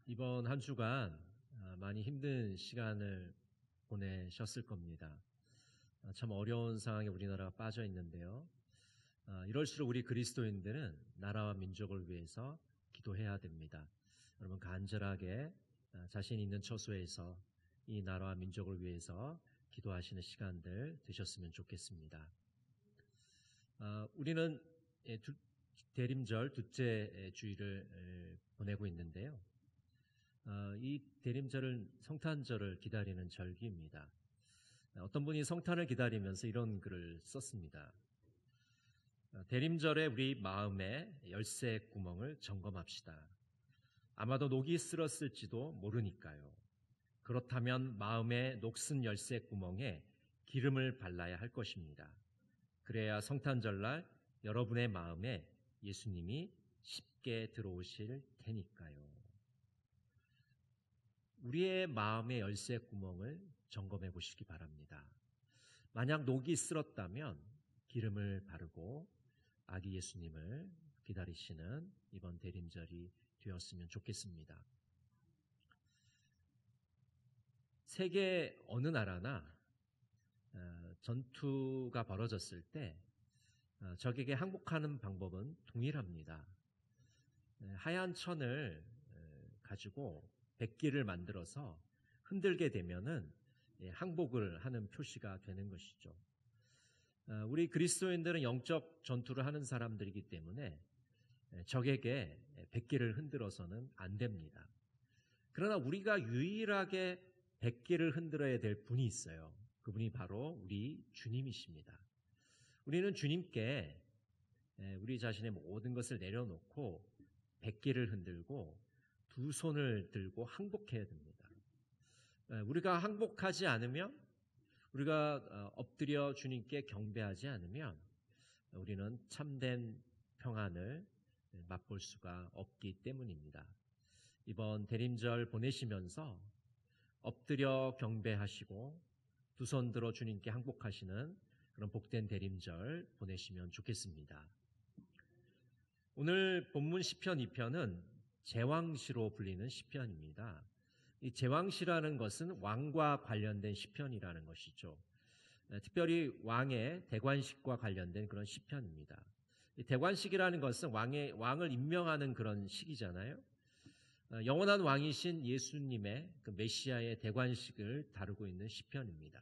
이번 한 주간 많이 힘든 시간을 보내셨을 겁니다. 참 어려운 상황에 우리나라가 빠져 있는데요. 이럴수록 우리 그리스도인들은 나라와 민족을 위해서 기도해야 됩니다. 여러분 간절하게 자신 있는 처소에서 이 나라와 민족을 위해서 기도하시는 시간들 되셨으면 좋겠습니다. 우리는 대림절 둘째 주일을 보내고 있는데요. 이 대림절은 성탄절을 기다리는 절기입니다. 어떤 분이 성탄을 기다리면서 이런 글을 썼습니다. 대림절에 우리 마음의 열쇠 구멍을 점검합시다. 아마도 녹이 쓸었을지도 모르니까요. 그렇다면 마음의 녹슨 열쇠 구멍에 기름을 발라야 할 것입니다. 그래야 성탄절날 여러분의 마음에 예수님이 쉽게 들어오실 테니까요. 우리의 마음의 열쇠 구멍을 점검해 보시기 바랍니다. 만약 녹이 쓸었다면 기름을 바르고 아기 예수님을 기다리시는 이번 대림절이 되었으면 좋겠습니다. 세계 어느 나라나 전투가 벌어졌을 때 적에게 항복하는 방법은 동일합니다. 하얀 천을 가지고 백기를 만들어서 흔들게 되면은 항복을 하는 표시가 되는 것이죠. 우리 그리스도인들은 영적 전투를 하는 사람들이기 때문에 적에게 백기를 흔들어서는 안 됩니다. 그러나 우리가 유일하게 백기를 흔들어야 될 분이 있어요. 그분이 바로 우리 주님이십니다. 우리는 주님께 우리 자신의 모든 것을 내려놓고 백기를 흔들고 두 손을 들고 항복해야 됩니다. 우리가 항복하지 않으면, 우리가 엎드려 주님께 경배하지 않으면 우리는 참된 평안을 맛볼 수가 없기 때문입니다. 이번 대림절 보내시면서 엎드려 경배하시고 두 손 들어 주님께 항복하시는 그런 복된 대림절 보내시면 좋겠습니다. 오늘 본문 시편 2편은 제왕시로 불리는 시편입니다. 이 제왕시라는 것은 왕과 관련된 시편이라는 것이죠. 특별히 왕의 대관식과 관련된 그런 시편입니다. 이 대관식이라는 것은 왕을 임명하는 그런 식이잖아요. 영원한 왕이신 예수님의 그 메시아의 대관식을 다루고 있는 시편입니다.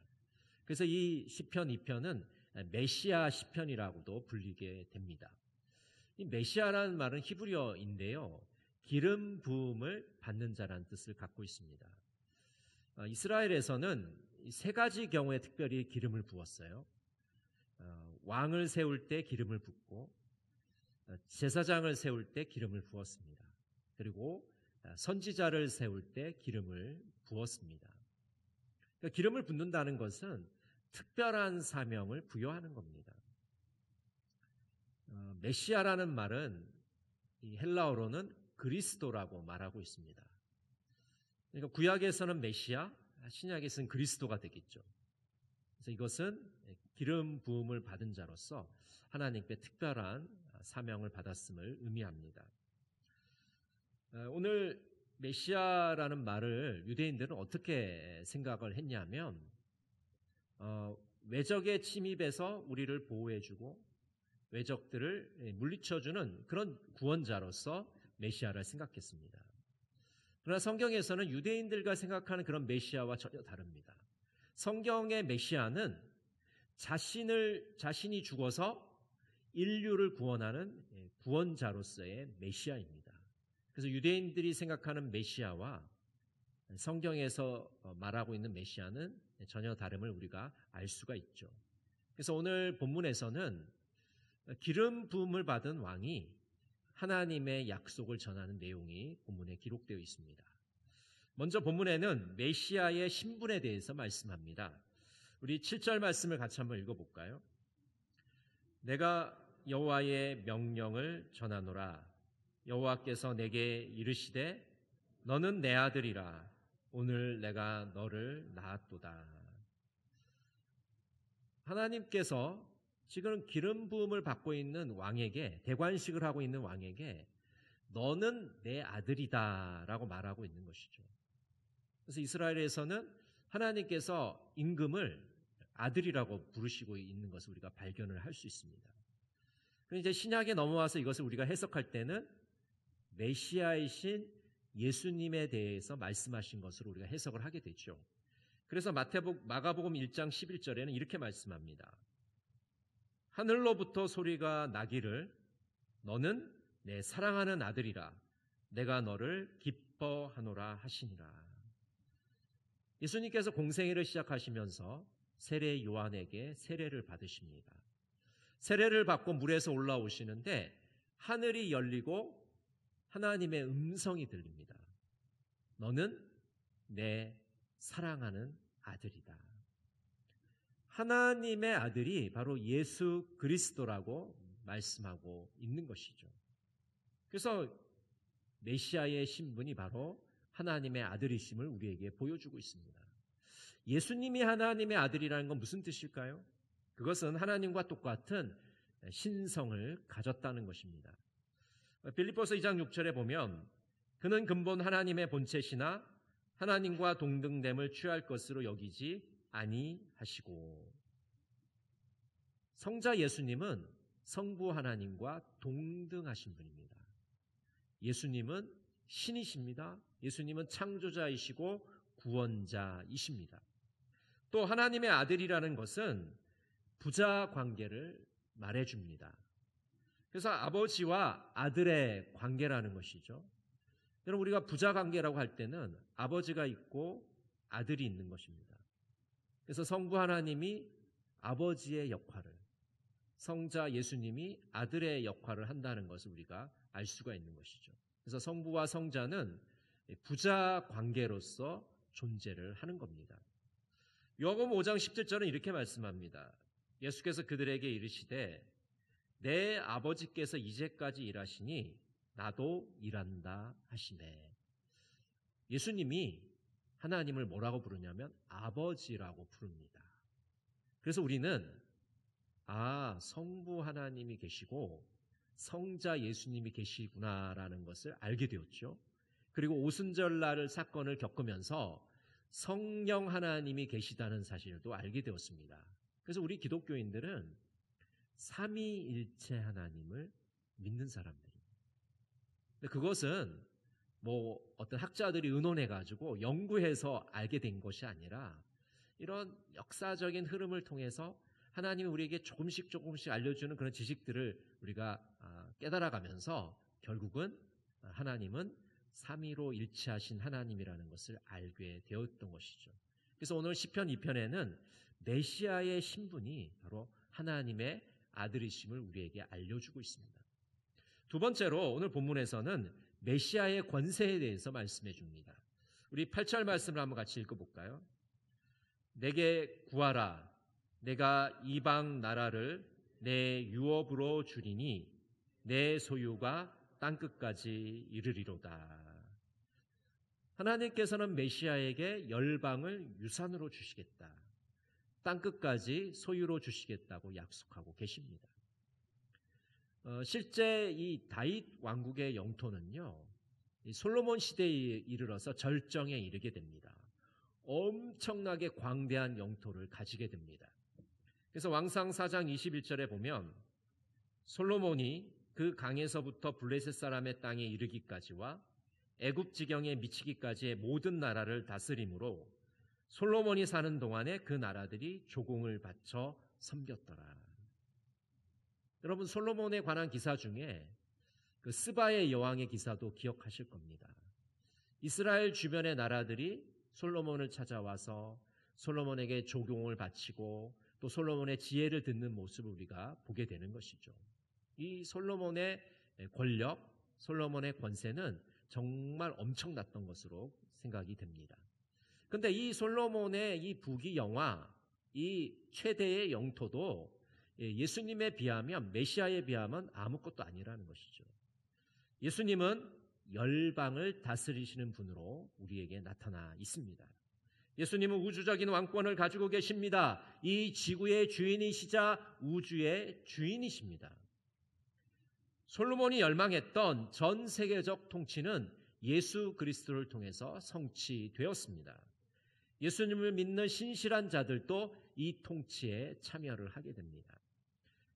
그래서 이 시편 2편은 메시아 시편이라고도 불리게 됩니다. 이 메시아라는 말은 히브리어인데요. 기름 부음을 받는 자라는 뜻을 갖고 있습니다. 이스라엘에서는 세 가지 경우에 특별히 기름을 부었어요. 왕을 세울 때 기름을 붓고, 제사장을 세울 때 기름을 부었습니다. 그리고 선지자를 세울 때 기름을 부었습니다. 그러니까 기름을 붓는다는 것은 특별한 사명을 부여하는 겁니다. 메시아라는 말은 이 헬라어로는 그리스도라고 말하고 있습니다. 그러니까 구약에서는 메시아, 신약에서는 그리스도가 되겠죠. 그래서 이것은 기름 부음을 받은 자로서 하나님께 특별한 사명을 받았음을 의미합니다. 오늘 메시아라는 말을 유대인들은 어떻게 생각을 했냐면 외적의 침입에서 우리를 보호해주고 외적들을 물리쳐주는 그런 구원자로서 메시아를 생각했습니다. 그러나 성경에서는 유대인들과 생각하는 그런 메시아와 전혀 다릅니다. 성경의 메시아는 자신이 죽어서 인류를 구원하는 구원자로서의 메시아입니다. 그래서 유대인들이 생각하는 메시아와 성경에서 말하고 있는 메시아는 전혀 다름을 우리가 알 수가 있죠. 그래서 오늘 본문에서는 기름 부음을 받은 왕이 하나님의 약속을 전하는 내용이 본문에 기록되어 있습니다. 먼저 본문에는 메시아의 신분에 대해서 말씀합니다. 우리 7절 말씀을 같이 한번 읽어볼까요? 내가 여호와의 명령을 전하노라. 여호와께서 내게 이르시되 너는 내 아들이라. 오늘 내가 너를 낳았도다. 하나님께서 지금 기름 부음을 받고 있는 왕에게, 대관식을 하고 있는 왕에게 너는 내 아들이다라고 말하고 있는 것이죠. 그래서 이스라엘에서는 하나님께서 임금을 아들이라고 부르시고 있는 것을 우리가 발견을 할 수 있습니다. 그런데 이제 신약에 넘어와서 이것을 우리가 해석할 때는 메시아이신 예수님에 대해서 말씀하신 것으로 우리가 해석을 하게 되죠. 그래서 마가복음 1장 11절에는 이렇게 말씀합니다. 하늘로부터 소리가 나기를 너는 내 사랑하는 아들이라 내가 너를 기뻐하노라 하시니라. 예수님께서 공생애를 시작하시면서 세례 요한에게 세례를 받으십니다. 세례를 받고 물에서 올라오시는데 하늘이 열리고 하나님의 음성이 들립니다. 너는 내 사랑하는 아들이다. 하나님의 아들이 바로 예수 그리스도라고 말씀하고 있는 것이죠. 그래서 메시아의 신분이 바로 하나님의 아들이심을 우리에게 보여주고 있습니다. 예수님이 하나님의 아들이라는 건 무슨 뜻일까요? 그것은 하나님과 똑같은 신성을 가졌다는 것입니다. 빌립보서 2장 6절에 보면 그는 근본 하나님의 본체시나 하나님과 동등됨을 취할 것으로 여기지 아니하시고, 성자 예수님은 성부 하나님과 동등하신 분입니다. 예수님은 신이십니다. 예수님은 창조자이시고 구원자이십니다. 또 하나님의 아들이라는 것은 부자 관계를 말해줍니다. 그래서 아버지와 아들의 관계라는 것이죠. 여러분, 우리가 부자 관계라고 할 때는 아버지가 있고 아들이 있는 것입니다. 그래서 성부 하나님이 아버지의 역할을, 성자 예수님이 아들의 역할을 한다는 것을 우리가 알 수가 있는 것이죠. 그래서 성부와 성자는 부자 관계로서 존재를 하는 겁니다. 요한복음 5장 17절은 이렇게 말씀합니다. 예수께서 그들에게 이르시되 내 아버지께서 이제까지 일하시니 나도 일한다 하시네. 예수님이 하나님을 뭐라고 부르냐면 아버지라고 부릅니다. 그래서 우리는 성부 하나님이 계시고 성자 예수님이 계시구나라는 것을 알게 되었죠. 그리고 오순절날 사건을 겪으면서 성령 하나님이 계시다는 사실도 알게 되었습니다. 그래서 우리 기독교인들은 삼위일체 하나님을 믿는 사람들입니다. 그것은 어떤 학자들이 의논해가지고 연구해서 알게 된 것이 아니라 이런 역사적인 흐름을 통해서 하나님이 우리에게 조금씩 알려주는 그런 지식들을 우리가 깨달아가면서 결국은 하나님은 삼위로 일치하신 하나님이라는 것을 알게 되었던 것이죠. 그래서 오늘 시편 2편에는 메시아의 신분이 바로 하나님의 아들이심을 우리에게 알려주고 있습니다. 두 번째로 오늘 본문에서는 메시아의 권세에 대해서 말씀해 줍니다. 우리 8절 말씀을 한번 같이 읽어볼까요? 내게 구하라. 내가 이방 나라를 내 유업으로 주리니 내 소유가 땅끝까지 이르리로다. 하나님께서는 메시아에게 열방을 유산으로 주시겠다. 땅끝까지 소유로 주시겠다고 약속하고 계십니다. 실제 이 다윗 왕국의 영토는요, 이 솔로몬 시대에 이르러서 절정에 이르게 됩니다. 엄청나게 광대한 영토를 가지게 됩니다. 그래서 왕상 4장 21절에 보면 솔로몬이 그 강에서부터 블레셋 사람의 땅에 이르기까지와 애굽 지경에 미치기까지의 모든 나라를 다스림으로 솔로몬이 사는 동안에 그 나라들이 조공을 바쳐 섬겼더라. 여러분, 솔로몬에 관한 기사 중에 그 스바의 여왕의 기사도 기억하실 겁니다. 이스라엘 주변의 나라들이 솔로몬을 찾아와서 솔로몬에게 조공을 바치고 또 솔로몬의 지혜를 듣는 모습을 우리가 보게 되는 것이죠. 이 솔로몬의 권력, 솔로몬의 권세는 정말 엄청났던 것으로 생각이 됩니다. 그런데 이 솔로몬의 이 부귀영화, 이 최대의 영토도 예수님에 비하면, 메시아에 비하면 아무것도 아니라는 것이죠. 예수님은 열방을 다스리시는 분으로 우리에게 나타나 있습니다. 예수님은 우주적인 왕권을 가지고 계십니다. 이 지구의 주인이시자 우주의 주인이십니다. 솔로몬이 열망했던 전 세계적 통치는 예수 그리스도를 통해서 성취되었습니다. 예수님을 믿는 신실한 자들도 이 통치에 참여를 하게 됩니다.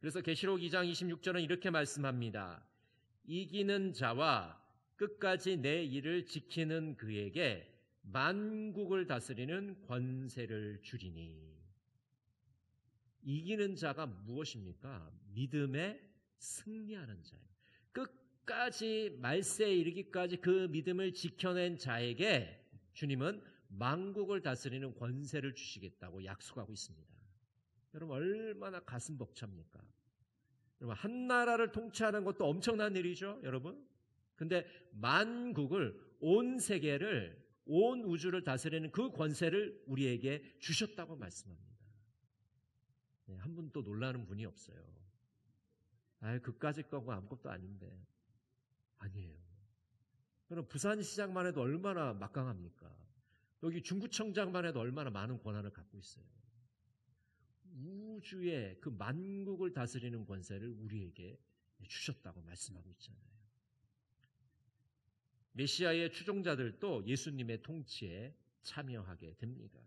그래서 계시록 2장 26절은 이렇게 말씀합니다. 이기는 자와 끝까지 내 일을 지키는 그에게 만국을 다스리는 권세를 주리니. 이기는 자가 무엇입니까? 믿음에 승리하는 자예요. 끝까지 말세에 이르기까지 그 믿음을 지켜낸 자에게 주님은 만국을 다스리는 권세를 주시겠다고 약속하고 있습니다. 여러분 얼마나 가슴 벅찹니까? 여러분 한 나라를 통치하는 것도 엄청난 일이죠, 여러분. 근데 만국을, 온 세계를, 온 우주를 다스리는 그 권세를 우리에게 주셨다고 말씀합니다. 네, 한 분도 놀라는 분이 없어요. 그까짓 거고 아무것도 아닌데. 아니에요. 여러분 부산시장만 해도 얼마나 막강합니까? 여기 중구청장만 해도 얼마나 많은 권한을 갖고 있어요. 우주의 그 만국을 다스리는 권세를 우리에게 주셨다고 말씀하고 있잖아요. 메시아의 추종자들도 예수님의 통치에 참여하게 됩니다.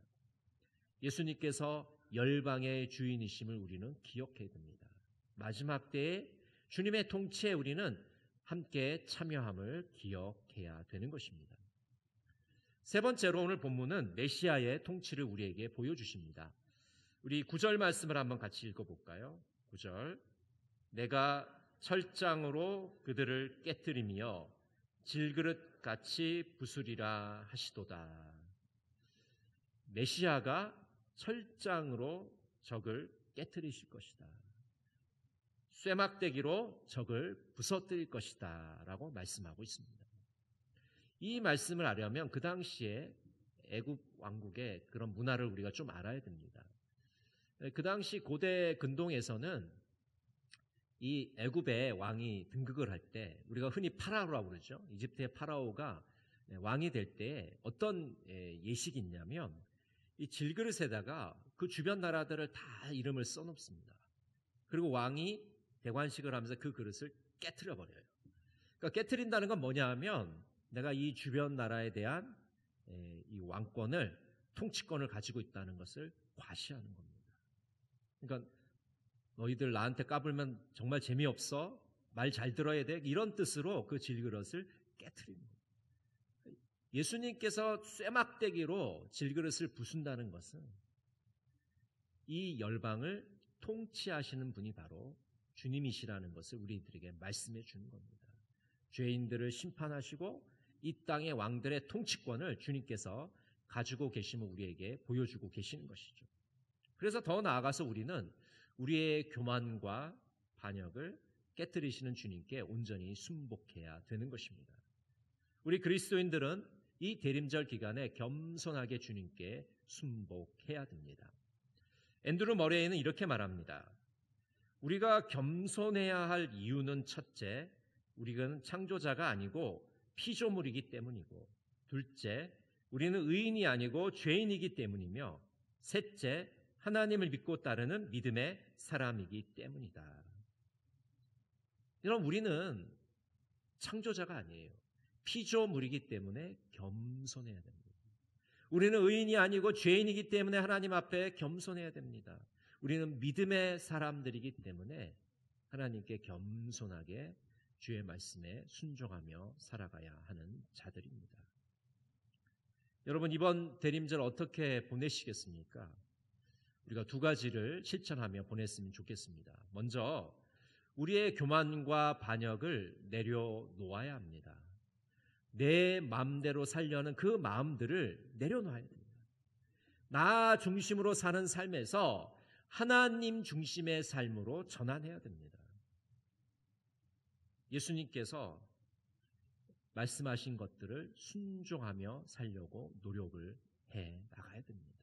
예수님께서 열방의 주인이심을 우리는 기억해야 됩니다. 마지막 때에 주님의 통치에 우리는 함께 참여함을 기억해야 되는 것입니다. 세 번째로 오늘 본문은 메시아의 통치를 우리에게 보여주십니다. 우리 9절 말씀을 한번 같이 읽어볼까요? 9절. 내가 철장으로 그들을 깨뜨리며 질그릇같이 부수리라 하시도다. 메시아가 철장으로 적을 깨뜨리실 것이다. 쇠막대기로 적을 부서뜨릴 것이다 라고 말씀하고 있습니다. 이 말씀을 알려면 그 당시에 애굽 왕국의 그런 문화를 우리가 좀 알아야 됩니다. 그 당시 고대 근동에서는 이 애굽의 왕이 등극을 할 때 우리가 흔히 파라오라고 그러죠. 이집트의 파라오가 왕이 될 때 어떤 예식이 있냐면 이 질그릇에다가 그 주변 나라들을 다 이름을 써놓습니다. 그리고 왕이 대관식을 하면서 그 그릇을 깨트려 버려요. 그러니까 깨트린다는 건 뭐냐 하면 내가 이 주변 나라에 대한 이 왕권을, 통치권을 가지고 있다는 것을 과시하는 겁니다. 그러니까 너희들 나한테 까불면 정말 재미없어? 말 잘 들어야 돼? 이런 뜻으로 그 질그릇을 깨트리는 거예요. 예수님께서 쇠막대기로 질그릇을 부순다는 것은 이 열방을 통치하시는 분이 바로 주님이시라는 것을 우리들에게 말씀해 주는 겁니다. 죄인들을 심판하시고 이 땅의 왕들의 통치권을 주님께서 가지고 계심을 우리에게 보여주고 계시는 것이죠. 그래서 더 나아가서 우리는 우리의 교만과 반역을 깨뜨리시는 주님께 온전히 순복해야 되는 것입니다. 우리 그리스도인들은 이 대림절 기간에 겸손하게 주님께 순복해야 됩니다. 앤드루 머레이는 이렇게 말합니다. 우리가 겸손해야 할 이유는 첫째, 우리는 창조자가 아니고 피조물이기 때문이고, 둘째, 우리는 의인이 아니고 죄인이기 때문이며, 셋째, 하나님을 믿고 따르는 믿음의 사람이기 때문이다. 여러분, 우리는 창조자가 아니에요. 피조물이기 때문에 겸손해야 됩니다. 우리는 의인이 아니고 죄인이기 때문에 하나님 앞에 겸손해야 됩니다. 우리는 믿음의 사람들이기 때문에 하나님께 겸손하게 주의 말씀에 순종하며 살아가야 하는 자들입니다. 여러분, 이번 대림절 어떻게 보내시겠습니까? 우리가 두 가지를 실천하며 보냈으면 좋겠습니다. 먼저 우리의 교만과 반역을 내려놓아야 합니다. 내 마음대로 살려는 그 마음들을 내려놓아야 됩니다. 나 중심으로 사는 삶에서 하나님 중심의 삶으로 전환해야 됩니다. 예수님께서 말씀하신 것들을 순종하며 살려고 노력을 해 나가야 됩니다.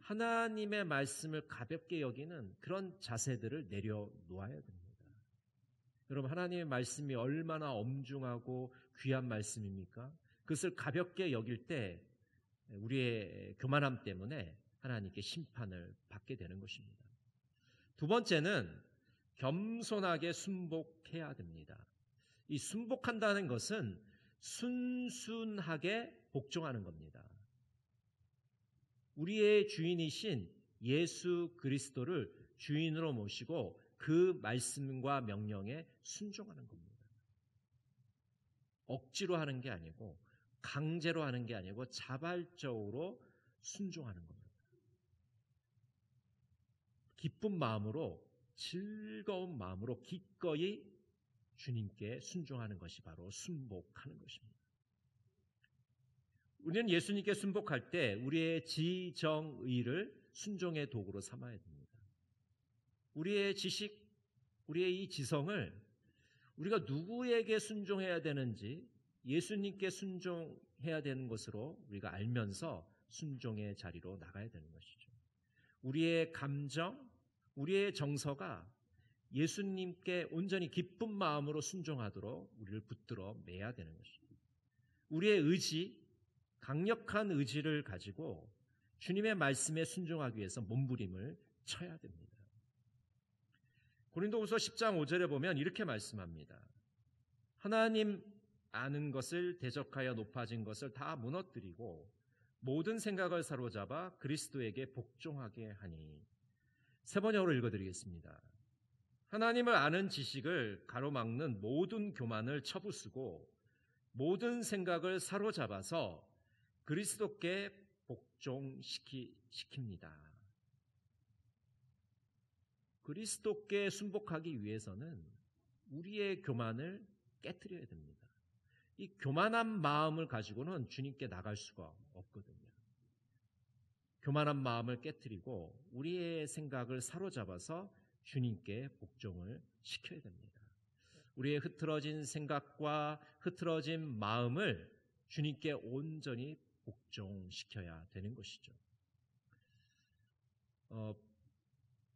하나님의 말씀을 가볍게 여기는 그런 자세들을 내려놓아야 됩니다. 여러분, 하나님의 말씀이 얼마나 엄중하고 귀한 말씀입니까? 그것을 가볍게 여길 때 우리의 교만함 때문에 하나님께 심판을 받게 되는 것입니다. 두 번째는 겸손하게 순복해야 됩니다. 이 순복한다는 것은 순순하게 복종하는 겁니다. 우리의 주인이신 예수 그리스도를 주인으로 모시고 그 말씀과 명령에 순종하는 겁니다. 억지로 하는 게 아니고 강제로 하는 게 아니고 자발적으로 순종하는 겁니다. 기쁜 마음으로, 즐거운 마음으로 기꺼이 주님께 순종하는 것이 바로 순복하는 것입니다. 우리는 예수님께 순복할 때 우리의 지정의를 순종의 도구로 삼아야 됩니다. 우리의 지식, 우리의 이 지성을 우리가 누구에게 순종해야 되는지 예수님께 순종해야 되는 것으로 우리가 알면서 순종의 자리로 나가야 되는 것이죠. 우리의 감정, 우리의 정서가 예수님께 온전히 기쁜 마음으로 순종하도록 우리를 붙들어 매야 되는 것입니다. 우리의 의지, 강력한 의지를 가지고 주님의 말씀에 순종하기 위해서 몸부림을 쳐야 됩니다. 고린도후서 10장 5절에 보면 이렇게 말씀합니다. 하나님 아는 것을 대적하여 높아진 것을 다 무너뜨리고 모든 생각을 사로잡아 그리스도에게 복종하게 하니. 세 번역으로 읽어드리겠습니다. 하나님을 아는 지식을 가로막는 모든 교만을 쳐부수고 모든 생각을 사로잡아서 그리스도께 복종시킵니다. 그리스도께 순복하기 위해서는 우리의 교만을 깨트려야 됩니다. 이 교만한 마음을 가지고는 주님께 나갈 수가 없거든요. 교만한 마음을 깨트리고 우리의 생각을 사로잡아서 주님께 복종을 시켜야 됩니다. 우리의 흐트러진 생각과 흐트러진 마음을 주님께 온전히 복종시켜야 되는 것이죠.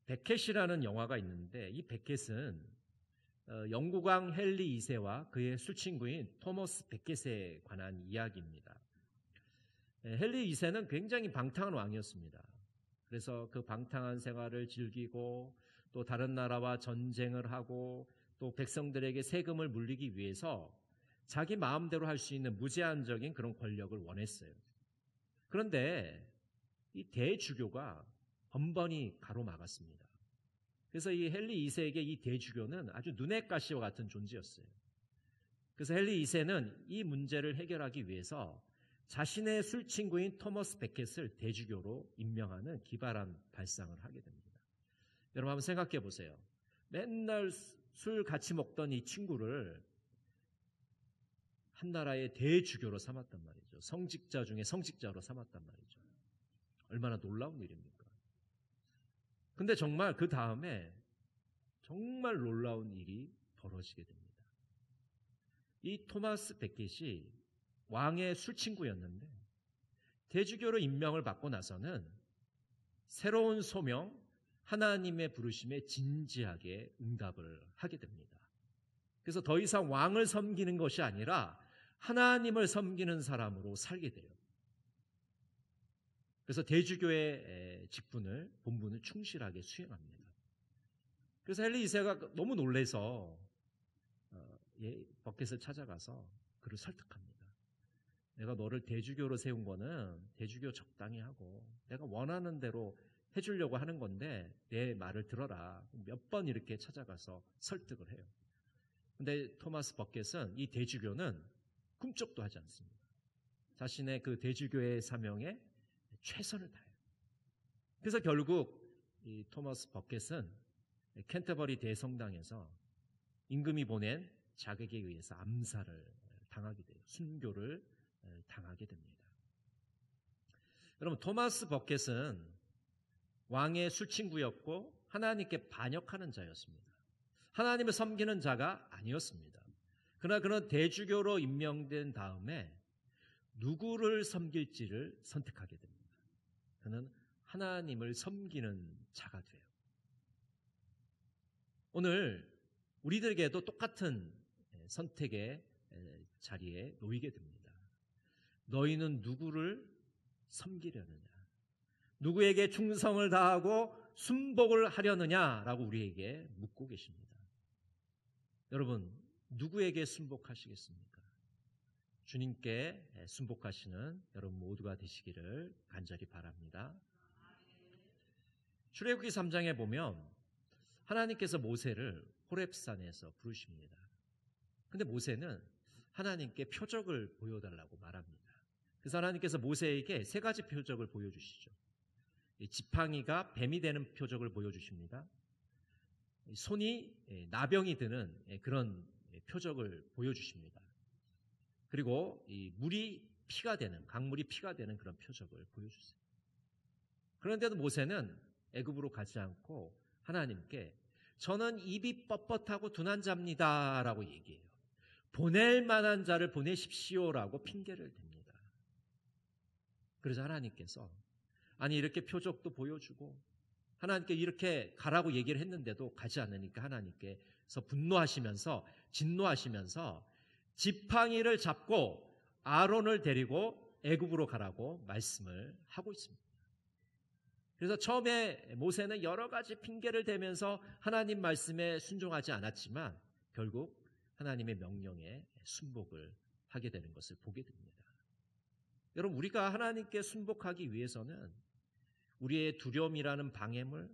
베켓이라는 영화가 있는데 이 베켓은 영국왕 헨리 2세와 그의 술친구인 토머스 베켓에 관한 이야기입니다. 헨리 2세는 굉장히 방탕한 왕이었습니다. 그래서 그 방탕한 생활을 즐기고 또 다른 나라와 전쟁을 하고 또 백성들에게 세금을 물리기 위해서 자기 마음대로 할 수 있는 무제한적인 그런 권력을 원했어요. 그런데 이 대주교가 번번이 가로막았습니다. 그래서 이 헨리 2세에게 이 대주교는 아주 눈의 가시와 같은 존재였어요. 그래서 헨리 2세는 이 문제를 해결하기 위해서 자신의 술친구인 토머스 베켓을 대주교로 임명하는 기발한 발상을 하게 됩니다. 여러분 한번 생각해 보세요. 맨날 술 같이 먹던 이 친구를 한 나라의 대주교로 삼았단 말이죠. 성직자 중에 성직자로 삼았단 말이죠. 얼마나 놀라운 일입니까? 근데 정말 그 다음에 정말 놀라운 일이 벌어지게 됩니다. 이 토마스 베켓이 왕의 술친구였는데 대주교로 임명을 받고 나서는 새로운 소명, 하나님의 부르심에 진지하게 응답을 하게 됩니다. 그래서 더 이상 왕을 섬기는 것이 아니라 하나님을 섬기는 사람으로 살게 돼요. 그래서 대주교의 본분을 충실하게 수행합니다. 그래서 헨리 2세가 너무 놀라서 버켓을 찾아가서 그를 설득합니다. 내가 너를 대주교로 세운 거는 대주교 적당히 하고 내가 원하는 대로 해주려고 하는 건데 내 말을 들어라. 몇 번 이렇게 찾아가서 설득을 해요. 근데 토마스 버켓은 이 대주교는 꿈쩍도 하지 않습니다. 자신의 그 대주교의 사명에 최선을 다해요. 그래서 결국 이 토마스 버켓은 캔터버리 대성당에서 임금이 보낸 자객에 의해서 암살을 당하게 돼요. 순교를 당하게 됩니다. 여러분, 토마스 버켓은 왕의 술친구였고 하나님께 반역하는 자였습니다. 하나님을 섬기는 자가 아니었습니다. 그러나 그는 대주교로 임명된 다음에 누구를 섬길지를 선택하게 됩니다. 그는 하나님을 섬기는 자가 돼요. 오늘 우리들에게도 똑같은 선택의 자리에 놓이게 됩니다. 너희는 누구를 섬기려느냐? 누구에게 충성을 다하고 순복을 하려느냐라고 우리에게 묻고 계십니다. 여러분, 누구에게 순복하시겠습니까? 주님께 순복하시는 여러분 모두가 되시기를 간절히 바랍니다. 출애굽기 3장에 보면 하나님께서 모세를 호렙산에서 부르십니다. 근데 모세는 하나님께 표적을 보여달라고 말합니다. 그래서 하나님께서 모세에게 세 가지 표적을 보여주시죠. 지팡이가 뱀이 되는 표적을 보여주십니다. 손이 나병이 드는 그런 표적을 보여주십니다. 그리고 물이 피가 되는, 강물이 피가 되는 그런 표적을 보여주세요. 그런데도 모세는 애굽으로 가지 않고 하나님께 저는 입이 뻣뻣하고 둔한 자입니다 라고 얘기해요. 보낼 만한 자를 보내십시오라고 핑계를 댑니다. 그래서 하나님께서 아니 이렇게 표적도 보여주고 하나님께 이렇게 가라고 얘기를 했는데도 가지 않으니까 하나님께서 분노하시면서 진노하시면서 지팡이를 잡고 아론을 데리고 애굽으로 가라고 말씀을 하고 있습니다. 그래서 처음에 모세는 여러 가지 핑계를 대면서 하나님 말씀에 순종하지 않았지만 결국 하나님의 명령에 순복을 하게 되는 것을 보게 됩니다. 여러분, 우리가 하나님께 순복하기 위해서는 우리의 두려움이라는 방해물,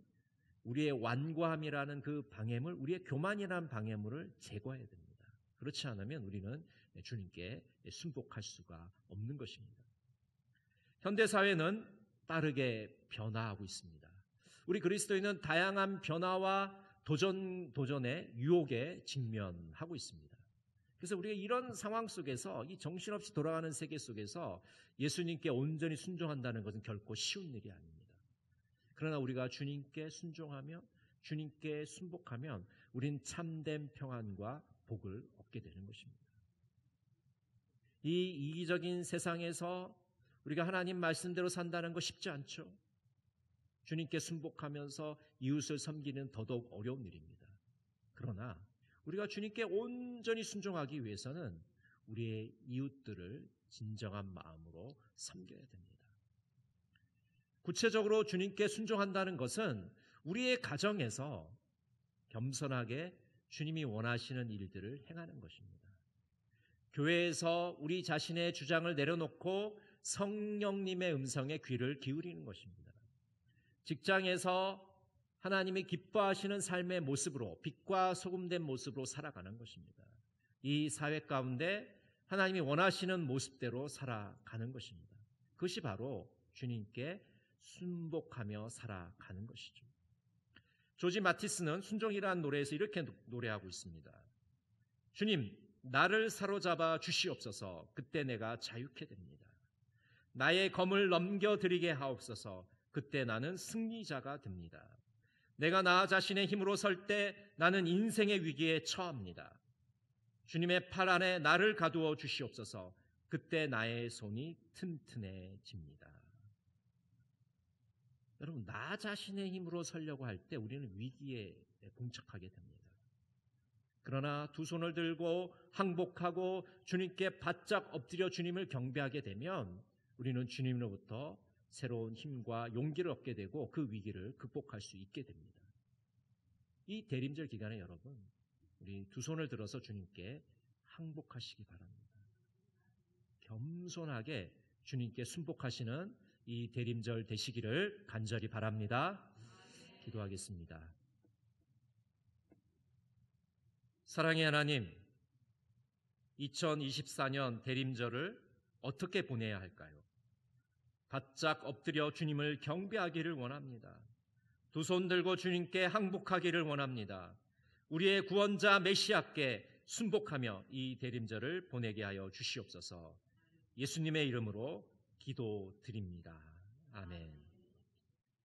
우리의 완고함이라는 그 방해물, 우리의 교만이라는 방해물을 제거해야 됩니다. 그렇지 않으면 우리는 주님께 순복할 수가 없는 것입니다. 현대사회는 빠르게 변화하고 있습니다. 우리 그리스도인은 다양한 변화와 도전의 유혹에 직면하고 있습니다. 그래서 우리가 이런 상황 속에서 이 정신없이 돌아가는 세계 속에서 예수님께 온전히 순종한다는 것은 결코 쉬운 일이 아닙니다. 그러나 우리가 주님께 순종하며 주님께 순복하면 우린 참된 평안과 복을 얻게 되는 것입니다. 이 이기적인 세상에서 우리가 하나님 말씀대로 산다는 거 쉽지 않죠. 주님께 순복하면서 이웃을 섬기는 더더욱 어려운 일입니다. 그러나 우리가 주님께 온전히 순종하기 위해서는 우리의 이웃들을 진정한 마음으로 섬겨야 됩니다. 구체적으로 주님께 순종한다는 것은 우리의 가정에서 겸손하게 주님이 원하시는 일들을 행하는 것입니다. 교회에서 우리 자신의 주장을 내려놓고 성령님의 음성에 귀를 기울이는 것입니다. 직장에서 하나님이 기뻐하시는 삶의 모습으로 빛과 소금된 모습으로 살아가는 것입니다. 이 사회 가운데 하나님이 원하시는 모습대로 살아가는 것입니다. 그것이 바로 주님께 순복하며 살아가는 것이죠. 조지 마티스는 순종이라는 노래에서 이렇게 노래하고 있습니다. 주님, 나를 사로잡아 주시옵소서. 그때 내가 자유케 됩니다. 나의 검을 넘겨드리게 하옵소서. 그때 나는 승리자가 됩니다. 내가 나 자신의 힘으로 설 때 나는 인생의 위기에 처합니다. 주님의 팔 안에 나를 가두어 주시옵소서. 그때 나의 손이 튼튼해집니다. 여러분, 나 자신의 힘으로 서려고 할 때 우리는 위기에 봉착하게 됩니다. 그러나 두 손을 들고 항복하고 주님께 바짝 엎드려 주님을 경배하게 되면 우리는 주님으로부터 새로운 힘과 용기를 얻게 되고 그 위기를 극복할 수 있게 됩니다. 이 대림절 기간에 여러분, 우리 두 손을 들어서 주님께 항복하시기 바랍니다. 겸손하게 주님께 순복하시는 이 대림절 되시기를 간절히 바랍니다. 기도하겠습니다. 사랑의 하나님, 2024년 대림절을 어떻게 보내야 할까요? 바짝 엎드려 주님을 경배하기를 원합니다. 두 손 들고 주님께 항복하기를 원합니다. 우리의 구원자 메시아께 순복하며 이 대림절을 보내게 하여 주시옵소서. 예수님의 이름으로 기도드립니다. 아멘.